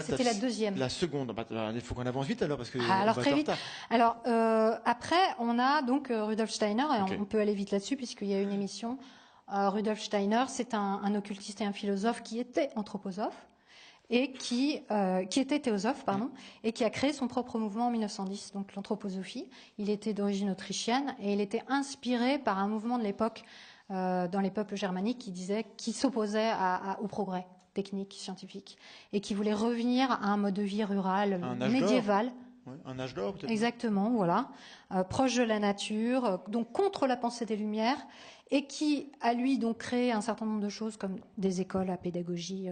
C'était la deuxième. La seconde. Il faut qu'on avance vite alors parce que alors très vite. Alors après, on a donc Rudolf Steiner et Okay. on peut aller vite là-dessus puisqu'il y a une émission. Rudolf Steiner, c'est un occultiste et un philosophe qui était anthroposophe et qui était théosophe, pardon, et qui a créé son propre mouvement en 1910, donc l'anthroposophie. Il était d'origine autrichienne et il était inspiré par un mouvement de l'époque dans les peuples germaniques qui s'opposait au progrès technique, scientifique, et qui voulait revenir à un mode de vie rural, médiéval. Ouais, un âge d'or, peut-être. Exactement, voilà. Proche de la nature, donc contre la pensée des Lumières, et qui a lui donc créé un certain nombre de choses comme des écoles à pédagogie,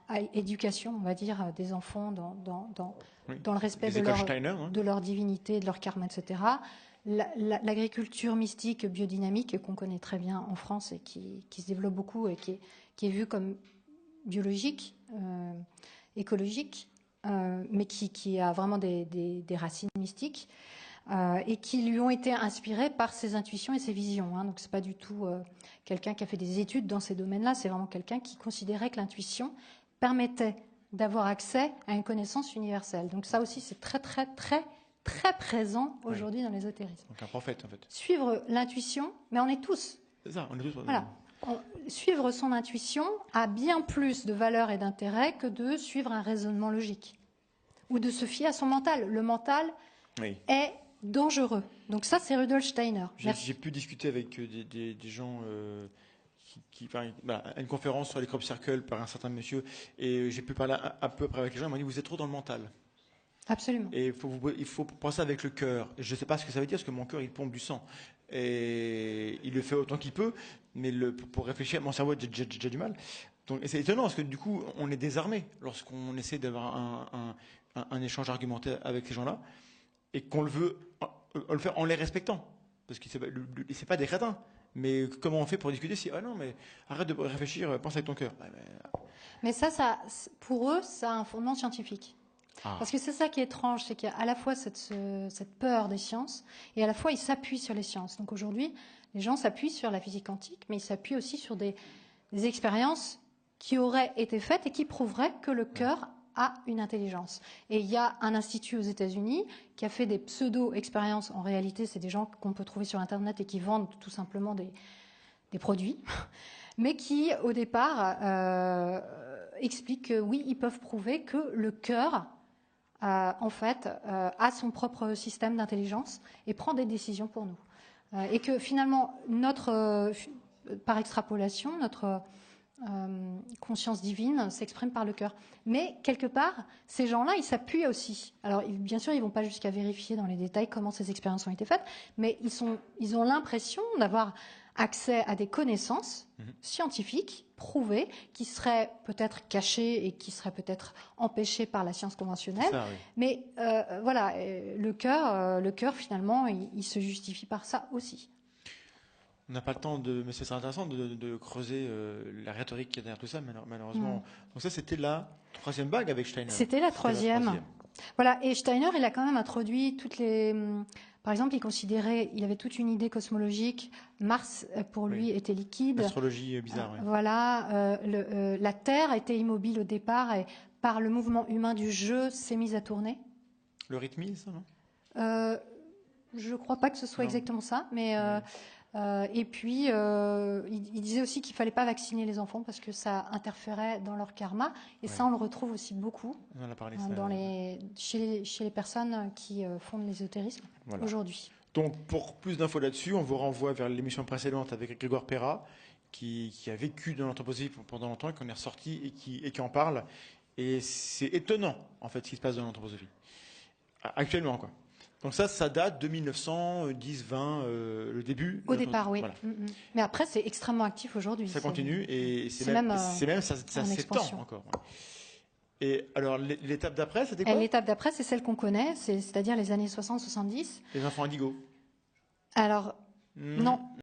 à éducation, on va dire, des enfants dans le respect de leur divinité, de leur karma, etc. L'agriculture mystique, biodynamique, qu'on connaît très bien en France et qui se développe beaucoup et qui est vue comme biologique, écologique, mais qui a vraiment des racines mystiques et qui lui ont été inspirées par ses intuitions et ses visions. Donc c'est pas du tout quelqu'un qui a fait des études dans ces domaines-là, c'est vraiment quelqu'un qui considérait que l'intuition permettait d'avoir accès à une connaissance universelle. Donc ça aussi c'est très très très très présent aujourd'hui dans l'ésotérisme. Donc un prophète en fait. Suivre l'intuition, mais on est tous. C'est ça, on est tous. Voilà. Suivre son intuition a bien plus de valeur et d'intérêt que de suivre un raisonnement logique ou de se fier à son mental. Le mental est dangereux. Donc ça, c'est Rudolf Steiner. J'ai pu discuter avec des gens à une conférence sur les crop circles par un certain monsieur, et j'ai pu parler un peu après avec les gens. Ils m'ont dit vous êtes trop dans le mental. Absolument. Et il faut penser avec le cœur. Je ne sais pas ce que ça veut dire, parce que mon cœur, il pompe du sang. Et il le fait autant qu'il peut, mais pour réfléchir, mon cerveau a déjà du mal. Donc, c'est étonnant, parce que du coup, on est désarmé lorsqu'on essaie d'avoir un échange argumentaire avec ces gens-là, et qu'on le veut, on le fait en les respectant. Parce que c'est pas des crétins. Mais comment on fait pour discuter si, non, mais arrête de réfléchir, pense avec ton cœur. Mais ça, pour eux, ça a un fondement scientifique. Parce que c'est ça qui est étrange, c'est qu'il y a à la fois cette peur des sciences et à la fois ils s'appuient sur les sciences. Donc aujourd'hui, les gens s'appuient sur la physique quantique, mais ils s'appuient aussi sur des expériences qui auraient été faites et qui prouveraient que le cœur a une intelligence. Et il y a un institut aux États-Unis qui a fait des pseudo-expériences. En réalité, c'est des gens qu'on peut trouver sur Internet et qui vendent tout simplement des produits, mais qui, au départ, expliquent que oui, ils peuvent prouver que le cœur en fait, a son propre système d'intelligence et prend des décisions pour nous. Et que finalement, par extrapolation, notre conscience divine s'exprime par le cœur. Mais quelque part, ces gens-là, ils s'appuient aussi. Alors, bien sûr, ils ne vont pas jusqu'à vérifier dans les détails comment ces expériences ont été faites, mais ils ont l'impression d'avoir accès à des connaissances scientifiques prouvées qui seraient peut-être cachées et qui seraient peut-être empêchées par la science conventionnelle. Ça, oui. Mais voilà, le cœur finalement, il se justifie par ça aussi. On n'a pas le temps mais c'est intéressant de creuser la rhétorique qui est derrière tout ça, malheureusement. Donc ça, c'était la troisième vague avec Steiner. C'était la troisième. Voilà, et Steiner, il a quand même introduit toutes les... Par exemple, il avait toute une idée cosmologique. Mars, pour lui, était liquide. L'astrologie bizarre, oui. Voilà, la Terre était immobile au départ et par le mouvement humain du jeu, s'est mise à tourner. Le rythmisme, non Je ne crois pas que ce soit exactement ça, mais... et puis, il disait aussi qu'il ne fallait pas vacciner les enfants parce que ça interférait dans leur karma. Et ça, on le retrouve aussi beaucoup on en a parlé, chez les personnes qui font de l'ésotérisme aujourd'hui. Donc, pour plus d'infos là-dessus, on vous renvoie vers l'émission précédente avec Grégoire Perra, qui a vécu dans l'anthroposophie pendant longtemps, et qu'on est ressorti et qui en parle. Et c'est étonnant, en fait, ce qui se passe dans l'anthroposophie. Actuellement, quoi. Donc ça date de 1910, 20, le début. Au départ, oui. Voilà. Mais après, c'est extrêmement actif aujourd'hui. Ça continue et ça s'étend encore. Ouais. Et alors, l'étape d'après, c'était quoi? L'étape d'après, c'est celle qu'on connaît, c'est-à-dire les années 60-70. Les enfants indigos. Alors, non.